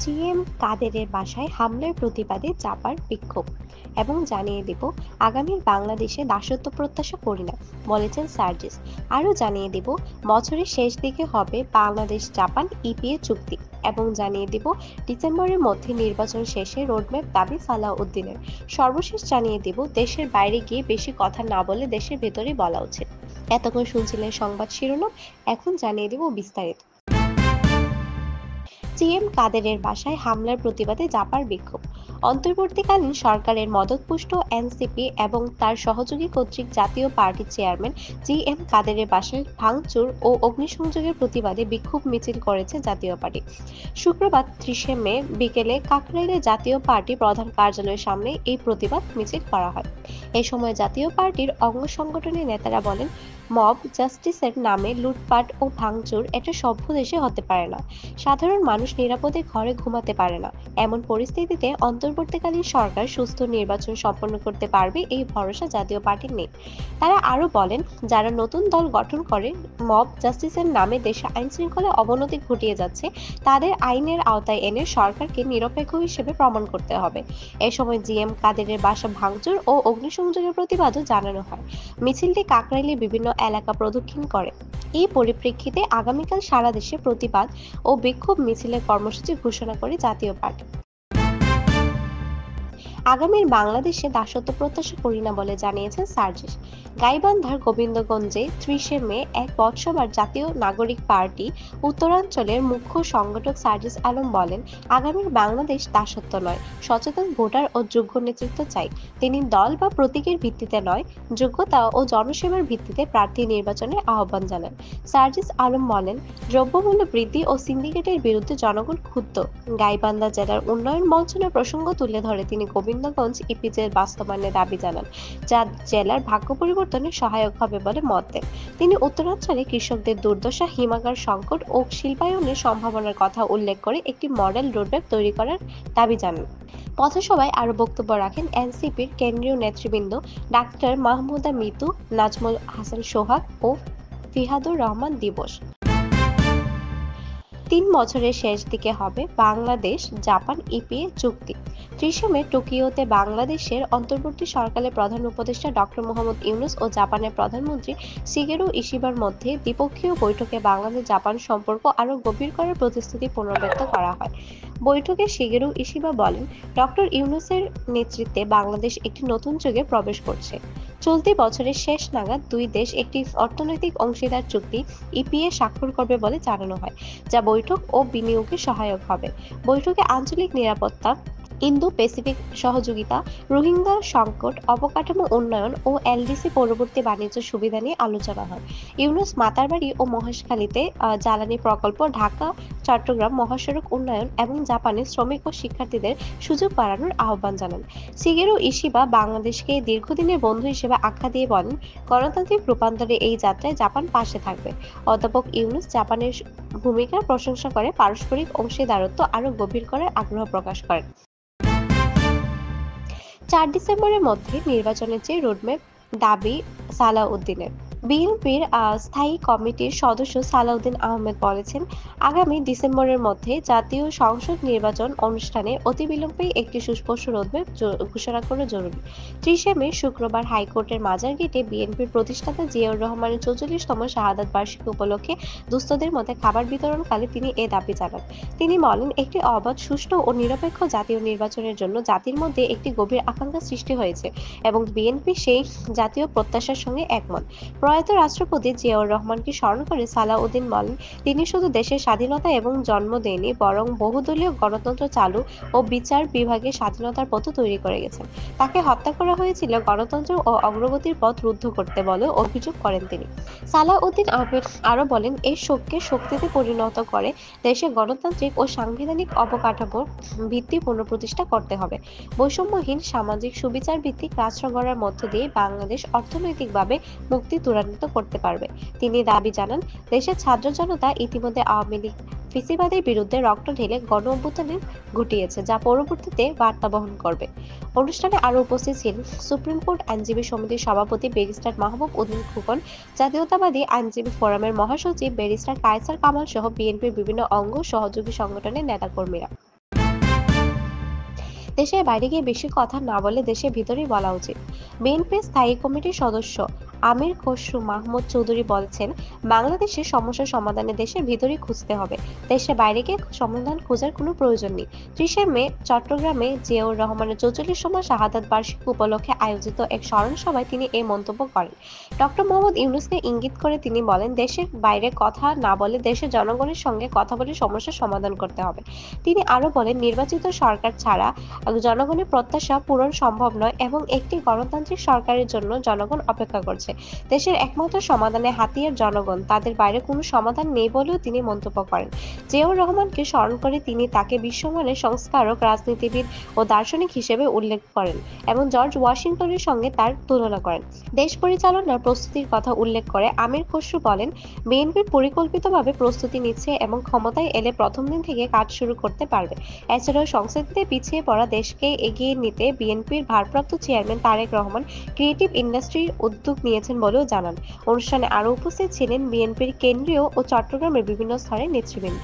GM কাদেরের বাসায় হামলার প্রতিবাদে চাপার বিক্ষোভ এবং জানিয়ে দেব আগামীর বাংলাদেশে দাসত্ব প্রত্যাশা করি না, বলেছেন সার্জিস। আরও জানিয়ে দেব বছরের শেষ দিকে হবে বাংলাদেশ জাপান ইপিএ চুক্তি এবং জানিয়ে দেব ডিসেম্বরের মধ্যে নির্বাচন শেষে রোডম্যাপ দাবি সালাউদ্দিনের। সর্বশেষ জানিয়ে দেব দেশের বাইরে গিয়ে বেশি কথা না বলে দেশের ভেতরেই বলা উচিত। এতক্ষণ শুনছিলেন সংবাদ শিরোনাম, এখন জানিয়ে দেব বিস্তারিত। জিএম কাদেরের বাসায় হামলার প্রতিবাদে জাপার বিক্ষোভ। অন্তর্বর্তীকালীন সরকারের মদতপুষ্ট এনসিপি এবং তার সহযোগী কর্তৃক জাতীয় পার্টির চেয়ারম্যান জিএম কাদেরের বাসায় ভাঙচুর ও অগ্নিসংযোগের প্রতিবাদে বিক্ষোভ মিছিল করেছে জাতীয় পার্টি। শুক্রবার 30 মে বিকেলে কাকরাইলে জাতীয় পার্টি প্রধান কার্যালয়ের সামনে এই প্রতিবাদ মিছিল করা হয়। এ সময় জাতীয় পার্টির অঙ্গ সংগঠনের নেতারা বলেন, মব জাস্টিসের নামে লুটপাট ও ভাঙচুর এটা সভ্য দেশে হতে পারে না। সাধারণ মানুষ নিরাপদে ঘরে ঘুমাতে পারে না। এমন পরিস্থিতিতে অন্তর্বর্তীকালীন সরকার সুস্থ নির্বাচন সম্পন্ন করতে পারবে এই ভরসা জাতীয় পার্টির নেই। তারা আরো বলেন, যারা নতুন দল গঠন করে মব জাস্টিসের নামে দেশে আইন শৃঙ্খলা অবনতি ঘটিয়ে যাচ্ছে, তাদের আইনের আওতায় এনে সরকারকে নিরপেক্ষ হিসেবে প্রমাণ করতে হবে। এ সময় জিএম কাদেরের বাসা ভাঙচুর ও অগ্নিসংযোগের প্রতিবাদও জানানো হয়। মিছিলটি কাকরাইলে বিভিন্ন এলাকা প্রদক্ষিণ করে। এই পরিপ্রেক্ষিতে আগামীকাল সারা দেশে প্রতিবাদ ও বিক্ষোভ মিছিলের কর্মসূচি ঘোষণা করে জাতীয় পার্টি। আগামীর বাংলাদেশে দাসত্ব প্রত্যাশা করি না বলে জানিয়েছেন সার্জিস। গাইবান্ধার গোবিন্দগঞ্জে 30 মে এক পথসভার জাতীয় নাগরিক পার্টি উত্তরাঞ্চলের মুখ্য সংগঠক সার্জিস আলম বলেন, আগামীর বাংলাদেশ দাসত্ব নয়, সচেতন ভোটার ও যোগ্য নেতৃত্ব চাই। তিনি দল বা প্রতীকের ভিত্তিতে নয়, যোগ্যতা ও জনসেবার ভিত্তিতে প্রার্থী নির্বাচনের আহ্বান জানান। সার্জিস আলম বলেন, দ্রব্যমূল্য বৃদ্ধি ও সিন্ডিকেটের বিরুদ্ধে জনগণ ক্ষুব্ধ। গাইবান্ধা জেলার উন্নয়ন মন্ত্রণালয়ের প্রসঙ্গ তুলে ধরে তিনি গোবিন্দগঞ্জ ইপিজেড বাস্তবায়নের দাবি জানান, যা জেলার ভাগ্য পরিবর্তনে সহায়ক হবে বলে মত দেন। তিনি উত্তরাঞ্চলে কৃষকদের দুর্দশা, হিমাগার সংকট ও শিল্পায়নের সম্ভাবনার কথা উল্লেখ করে একটি মডেল রোডম্যাপ তৈরি করার দাবি জানান। পথসভায় আরো বক্তব্য রাখেন এনসিপির কেন্দ্রীয় নেতৃবৃন্দ ডাক্তার মাহমুদা মিতু, নাজমুল হাসান সোহাগ ও ফিহাদুর রহমান দিবস। 3 বছরের শেষ দিকে হবে বাংলাদেশ জাপান ইপিএ চুক্তি। 30 মে টোকিওতে বাংলাদেশের অন্তর্বর্তী সরকারের প্রধান উপদেষ্টা ডক্টর মোহাম্মদ ইউনূস ও জাপানের প্রধানমন্ত্রী শিগেরু ইশিবার মধ্যে দ্বিপক্ষীয় বৈঠকে বাংলাদেশ জাপান সম্পর্ক আরও গভীর করার প্রতিশ্রুতি পুনর্ব্যক্ত করা হয়। বৈঠকে শিগেরু ইশিবা বলেন, ডক্টর ইউনূসের নেতৃত্বে বাংলাদেশ একটি নতুন যুগে প্রবেশ করছে। চলতি বছরের শেষ নাগাদ দুই দেশ একটি অর্থনৈতিক অংশীদার চুক্তি ইপিএ স্বাক্ষর করবে বলে জানানো হয়, যা বৈঠক ও বিনিয়োগে সহায়ক হবে। বৈঠকে আঞ্চলিক নিরাপত্তা, ইন্দো প্যাসিফিক সহযোগিতা, রোহিঙ্গা সংকট, অবকাঠামো উন্নয়ন ও এলডিসি পরবর্তী বাণিজ্য সুবিধা নিয়ে আলোচনা হয়। ইউনূস মাতারবাড়ি ও মহেশখালীতে জ্বালানি প্রকল্প, ঢাকা চট্টগ্রাম মহাসড়ক উন্নয়ন এবং জাপানের শ্রমিক ও শিক্ষার্থীদের সুযোগ বাড়ানোর আহ্বান জানান। শিগেরু ইশিবা বাংলাদেশকে দীর্ঘদিনের বন্ধু হিসেবে আখ্যা দিয়ে বলেন, গণতান্ত্রিক রূপান্তরে এই যাত্রায় জাপান পাশে থাকবে। অধ্যাপক ইউনূস জাপানের ভূমিকার প্রশংসা করে পারস্পরিক অংশীদারত্ব আরও গভীর করার আগ্রহ প্রকাশ করেন। 4 ডিসেম্বরের মধ্যে নির্বাচনের চেয়ে রোডম্যাপ দাবি সালাউদ্দিনের। বিএনপির স্থায়ী কমিটির সদস্য সালাউদ্দিন আহমেদ বলেছেন, আগামী ডিসেম্বরের মধ্যে জাতীয় সংসদ নির্বাচন অনুষ্ঠানে অতিবিলম্বে একটি সুস্পষ্ট রোডম্যাপ ঘোষণা করা জরুরি। 30 মে শুক্রবার হাইকোর্টের মাজার গেটে বিএনপির প্রতিষ্ঠাতা জিয়াউর রহমানের 44তম শাহাদাত বার্ষিকী উপলক্ষে দুস্থদের মধ্যে খাবার বিতরণকালে তিনি এ দাবি জানান। তিনি বলেন, একটি অবাধ, সুষ্ঠু ও নিরপেক্ষ জাতীয় নির্বাচনের জন্য জাতির মধ্যে একটি গভীর আকাঙ্ক্ষা সৃষ্টি হয়েছে এবং বিএনপি সেই জাতীয় প্রত্যাশার সঙ্গে একমত। প্রয়াত রাষ্ট্রপতি জিয়াউর রহমানকে স্মরণ করে সালাউদ্দিন বলেন, তিনি শুধু দেশের স্বাধীনতা এবং জন্ম দেননি, বরং বহুদলীয় গণতন্ত্র চালু ও বিচার বিভাগের স্বাধীনতার পথ তৈরি করে গেছেন। তাকে হত্যা করা হয়েছিল গণতন্ত্র ও অগ্রগতির পথ রুদ্ধ করতে বলে অভিযোগ করেন তিনি। সালাউদ্দিন আহমেদ আরও বলেন, এই শোককে শক্তিতে পরিণত করে দেশে গণতান্ত্রিক ও সাংবিধানিক অবকাঠামোর ভিত্তি পুনঃপ্রতিষ্ঠা করতে হবে। বৈষম্যহীন সামাজিক সুবিচার ভিত্তিক রাষ্ট্র গড়ার মধ্য দিয়ে বাংলাদেশ অর্থনৈতিকভাবে মুক্তি ত্বরান্বিত করতে পারবে। তিনি দাবি জানান, দেশের ছাত্র জনতা ইতিমধ্যে আওয়ামী লীগ ফ্যাসিবাদের বিরুদ্ধে রক্ত ঢেলে গণ অভ্যুত্থান ঘটিয়েছে, যা পরবর্তীতে বার্তা বহন করবে। অনুষ্ঠানে আরো উপস্থিত ছিলেন সুপ্রিম কোর্ট আইনজীবী সমিতির সভাপতি ব্যারিস্টার মাহবুব উদ্দিন খোকন, জাতীয়তাবাদী আইনজীবী ফোরামের মহাসচিব ব্যারিস্টার কায়সার কামাল সহ বিএনপির বিভিন্ন অঙ্গ সহযোগী সংগঠনের নেতাকর্মীরা। দেশের বাইরে গিয়ে বেশি কথা না বলে দেশের ভিতরেই বলা উচিত। বিএনপির স্থায়ী কমিটির সদস্য আমির খসরু মাহমুদ চৌধুরী বলছেন, বাংলাদেশের সমস্যার সমাধানে দেশের ভিতরেই খুঁজতে হবে, দেশের বাইরে গিয়ে সমাধান খোঁজার কোনো প্রয়োজন নেই। ৩০শে মে চট্টগ্রামে জিয়াউর রহমানের ৪৪তম শাহাদাত বার্ষিকী উপলক্ষে আয়োজিত এক স্মরণ সভায় তিনি এই মন্তব্য করেন। ডক্টর মোহাম্মদ ইউনূসকে ইঙ্গিত করে তিনি বলেন, দেশের বাইরে কথা না বলে দেশের জনগণের সঙ্গে কথা বলে সমস্যার সমাধান করতে হবে। তিনি আরো বলেন, নির্বাচিত সরকার ছাড়া জনগণের প্রত্যাশা পূরণ সম্ভব নয় এবং একটি গণতান্ত্রিক সরকারের জন্য জনগণ অপেক্ষা করছে। দেশের একমাত্র সমাধানের হাতিয়ার জনগণ, তাদের বাইরে কোনো সমাধান নেই বলেও তিনি মন্তব্য করেন। জিয়াউর রহমানকে স্মরণ করে তিনি তাকে বিশ্বমানের সংস্কারক, রাজনীতিবিদ ও দার্শনিক হিসেবে উল্লেখ করেন এবং জর্জ ওয়াশিংটনের সঙ্গে তার তুলনা করেন। দেশ পরিচালনার প্রস্তুতির কথা উল্লেখ করে আমির খসরু বলেন, বিএনপি পরিকল্পিতভাবে প্রস্তুতি নিচ্ছে এবং ক্ষমতায় এলে প্রথম দিন থেকে কাজ শুরু করতে পারবে। এছাড়াও সংসদে পিছিয়ে পড়া দেশকে এগিয়ে নিতে বিএনপির ভারপ্রাপ্ত চেয়ারম্যান তারেক রহমান ক্রিয়েটিভ ইন্ডাস্ট্রির উদ্যোগ নিয়েছেন বলেও জানান। অনুষ্ঠানে আরও উপস্থিত ছিলেন বিএনপির কেন্দ্রীয় ও চট্টগ্রামের বিভিন্ন স্তরের নেতৃবৃন্দ।